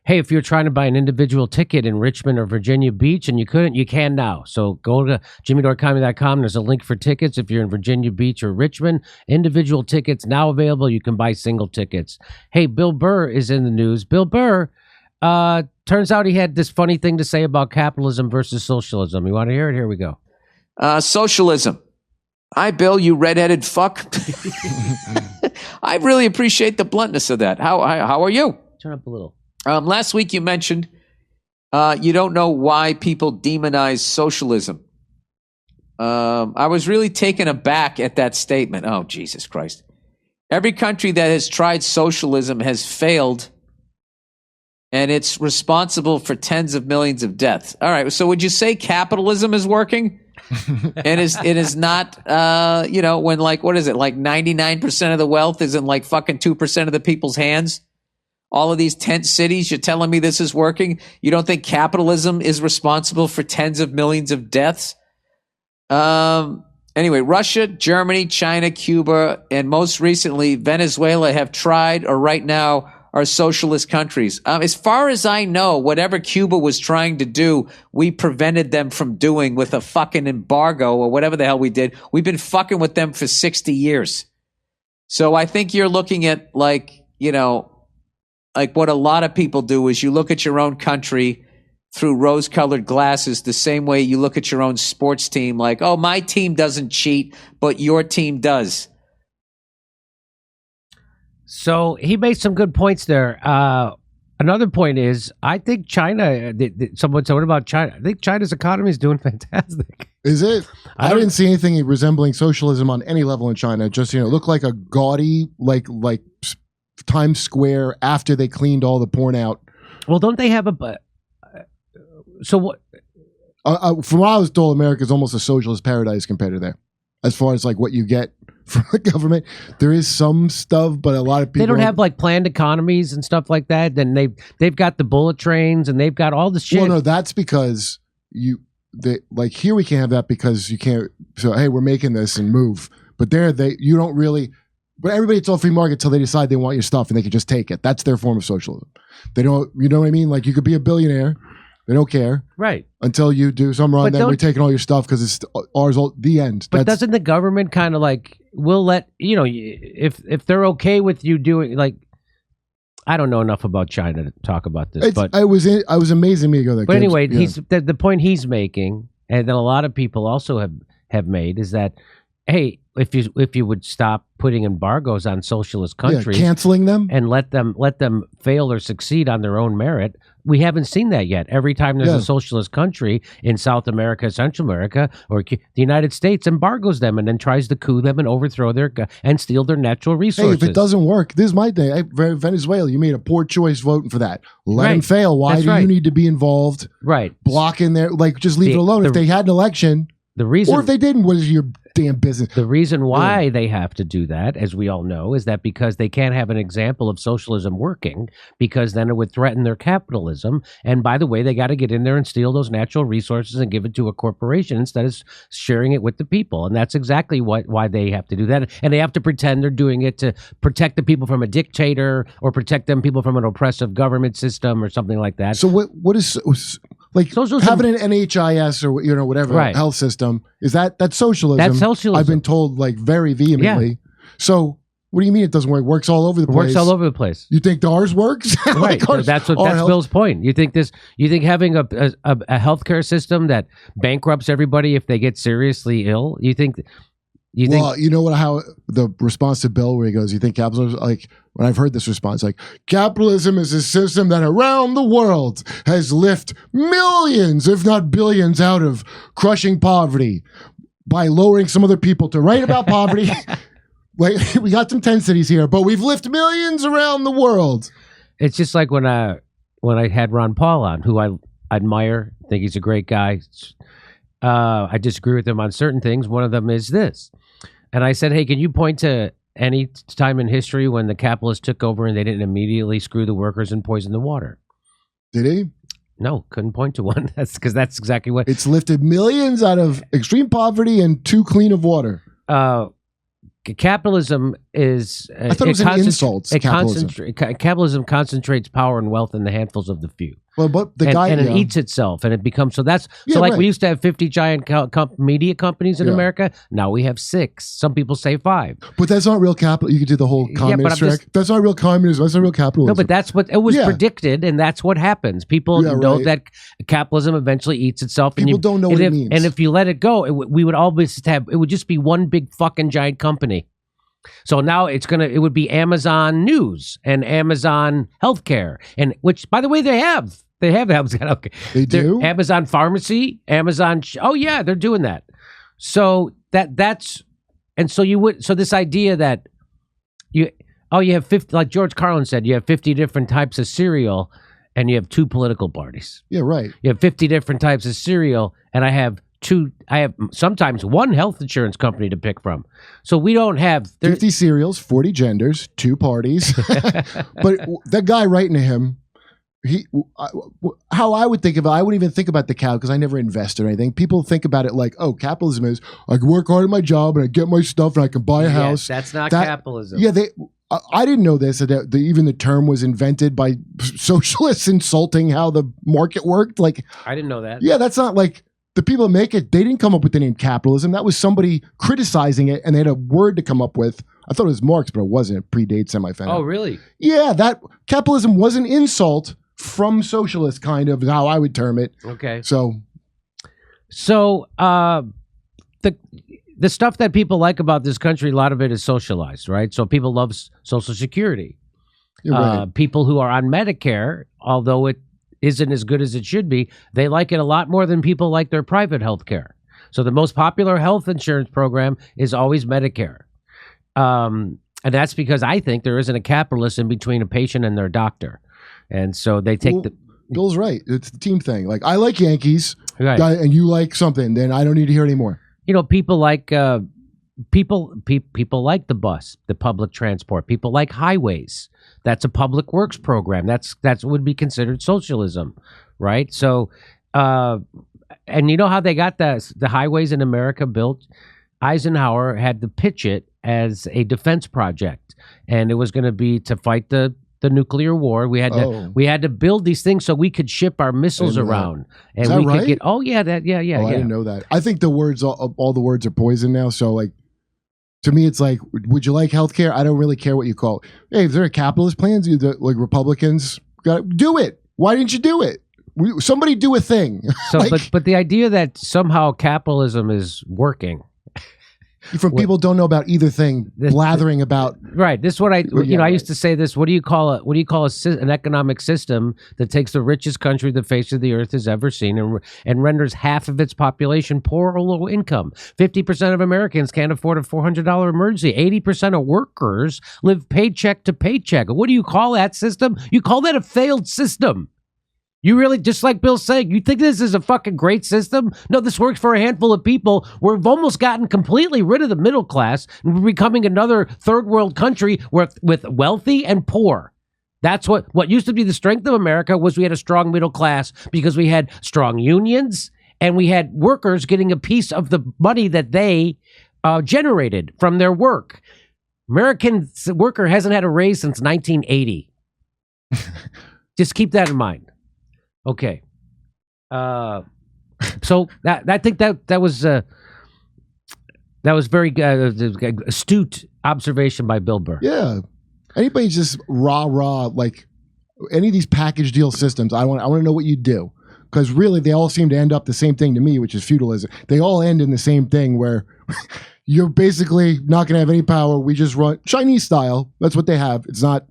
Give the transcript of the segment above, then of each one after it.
hey, if you're trying to buy an individual ticket in Richmond or Virginia Beach and you couldn't, you can now. So go to jimmydorcomedy.com. There's a link for tickets. If you're in Virginia Beach or Richmond, individual tickets now available. You can buy single tickets. Hey, Bill Burr is in the news. Bill Burr, turns out he had this funny thing to say about capitalism versus socialism. You want to hear it? Here we go. Socialism. Hi, Bill, you redheaded fuck. I really appreciate the bluntness of that. How are you? Turn up a little. Last week you mentioned you don't know why people demonize socialism. I was really taken aback at that statement. Oh, Jesus Christ. Every country that has tried socialism has failed, and it's responsible for tens of millions of deaths. All right, so would you say capitalism is working? And it is not, when like, what is it? Like 99% of the wealth is in like fucking 2% of the people's hands. All of these tent cities, you're telling me this is working? You don't think capitalism is responsible for tens of millions of deaths? Anyway, Russia, Germany, China, Cuba, and most recently Venezuela have tried, or right now are socialist countries. As far as I know, whatever Cuba was trying to do, we prevented them from doing with a fucking embargo or whatever the hell we did. We've been fucking with them for 60 years. So I think you're looking at like what a lot of people do is you look at your own country through rose-colored glasses the same way you look at your own sports team like, oh, my team doesn't cheat, but your team does. So he made some good points there. Another point is, I think China, someone said, what about China? I think China's economy is doing fantastic. Is it? I didn't see anything resembling socialism on any level in China. It just, looked like a gaudy, like Times Square after they cleaned all the porn out. Well, don't they have so what? From what I was told, America is almost a socialist paradise compared to there. As far as like what you get from the government, there is some stuff, but a lot of people they don't have like planned economies and stuff like that. Then they've got the bullet trains and they've got all the shit. Well, no, that's because like here we can't have that because you can't. So hey, we're making this and move, but you don't really. But everybody, it's all free market until they decide they want your stuff and they can just take it. That's their form of socialism. They don't, you know what I mean? Like you could be a billionaire. They don't care. Right. Until you do something wrong, then we're taking all your stuff because it's ours, the end. But doesn't the government kind of like, we'll let, if they're okay with you doing, like, I don't know enough about China to talk about this. But I was amazing me to go there. But anyway, the point he's making, and that a lot of people also have made, is that, hey, if you would stop putting embargoes on socialist countries, canceling them, and let them fail or succeed on their own merit. We haven't seen that yet. Every time there's a socialist country in South America, Central America, or the United States embargoes them and then tries to coup them and overthrow and steal their natural resources. Hey, if it doesn't work, this is my day. Venezuela, you made a poor choice voting for that. Let them fail. Why do you need to be involved? Right. Blocking their, just leave it alone. If they had an election, or if they didn't, what is your damn business? The reason why they have to do that, as we all know, is that because they can't have an example of socialism working, because then it would threaten their capitalism. And by the way, they got to get in there and steal those natural resources and give it to a corporation instead of sharing it with the people. And that's exactly why they have to do that. And they have to pretend they're doing it to protect the people from a dictator or protect people from an oppressive government system or something like that. So what is... Like socialism, having an NHIS or whatever health system, that's socialism. That's socialism. I've been told very vehemently. Yeah. So what do you mean it doesn't work? It works all over the place. Works all over the place. You think ours works? Right. That's Bill's point. You think having a healthcare system that bankrupts everybody if they get seriously ill? Well, you know how the response to Bill where he goes, you think capitalism, like when I've heard this response, like capitalism is a system that around the world has lifted millions, if not billions, out of crushing poverty by lowering some other people to write about poverty. Like we got some 10 cities here, but we've lifted millions around the world. It's just like when I had Ron Paul on, who I admire, think he's a great guy. I disagree with him on certain things. One of them is this. And I said, hey, can you point to any time in history when the capitalists took over and they didn't immediately screw the workers and poison the water? Did he? No, couldn't point to one. That's exactly what... It's lifted millions out of extreme poverty and too clean of water. capitalism is. I thought it was an insult. Capitalism concentrates power and wealth in the handfuls of the few. Well, but the guy and it eats itself, and it becomes so. That's so. Like we used to have 50 giant media companies in America. Now we have 6. Some people say 5. But that's not real capital. You could do the whole communist trick. That's not real communism. That's not real capitalism. No, but that's what it was predicted, and that's what happens. People know that capitalism eventually eats itself. People don't know what it means. And if you let it go, we would always have. It would just be one big fucking giant company. So now it would be Amazon News and Amazon Healthcare, and which, by the way, they have Amazon. Okay. They do? Amazon Pharmacy, Amazon. Oh yeah, they're doing that. So so this idea that you have 50, like George Carlin said, you have 50 different types of cereal, and you have 2 political parties. Yeah, right. You have 50 different types of cereal, and I have sometimes 1 health insurance company to pick from. So we don't have 50 cereals, 40 genders, 2 parties. But that guy writing to him, how I would think about, I wouldn't even think about the cow because I never invest or anything. People think about it like, oh, capitalism is I can work hard at my job and I get my stuff and I can buy a house. That's not capitalism. Yeah, I didn't know this, that even the term was invented by socialists insulting how the market worked. Like, I didn't know that. Yeah, that's not like the people that make it, they didn't come up with the name capitalism. That was somebody criticizing it and they had a word to come up with. I thought it was Marx, but it wasn't. It predates semi-final. Oh, really? Yeah, that capitalism was an insult from socialists, kind of, is how I would term it. Okay. So the stuff that people like about this country, a lot of it is socialized, right? So people love Social Security. You're right. People who are on Medicare, although it isn't as good as it should be, they like it a lot more than people like their private health care. So the most popular health insurance program is always Medicare. And that's because I think there isn't a capitalism between a patient and their doctor. And so they take Bill's right. It's the team thing. Like, I like Yankees, right, and you like something, then I don't need to hear anymore. You know, people like people like the bus, the public transport. People like highways. That's a public works program. That's would be considered socialism, right? So, and you know how they got the highways in America built? Eisenhower had to pitch it as a defense project, and it was going to be to fight the nuclear war. We had to build these things so we could ship our missiles around, and we could get. Oh yeah, I didn't know that. I think the words, all the words are poison now. So like, to me, it's like, would you like healthcare? I don't really care what you call it. Hey, if there are capitalist plans, like Republicans, do it. Why didn't you do it? Somebody do a thing. So, but the idea that somehow capitalism is working. From people don't know about either thing, blathering about. Right. This is what I used to say this. What do you call an economic system that takes the richest country the face of the earth has ever seen and renders half of its population poor or low income? 50% of Americans can't afford a $400 emergency. 80% of workers live paycheck to paycheck. What do you call that system? You call that a failed system. You really, just like Bill's saying, you think this is a fucking great system? No, this works for a handful of people. We've almost gotten completely rid of the middle class, and we're becoming another third world country with wealthy and poor. That's what used to be the strength of America was we had a strong middle class because we had strong unions and we had workers getting a piece of the money that they generated from their work. American worker hasn't had a raise since 1980. Just keep that in mind. Okay, so I think that was very astute observation by Bill Burr. Yeah, anybody just rah like any of these package deal systems. I want to know what you do, because really they all seem to end up the same thing to me, which is feudalism. They all end in the same thing where you're basically not going to have any power. We just run Chinese style. That's what they have. It's not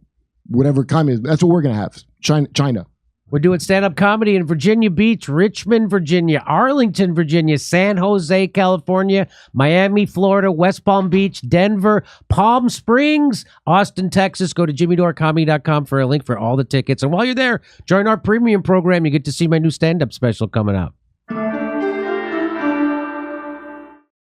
whatever communism. That's what we're going to have. China. We're doing stand-up comedy in Virginia Beach, Richmond, Virginia, Arlington, Virginia, San Jose, California, Miami, Florida, West Palm Beach, Denver, Palm Springs, Austin, Texas. Go to jimmydorcomedy.com for a link for all the tickets. And while you're there, join our premium program. You get to see my new stand-up special coming out.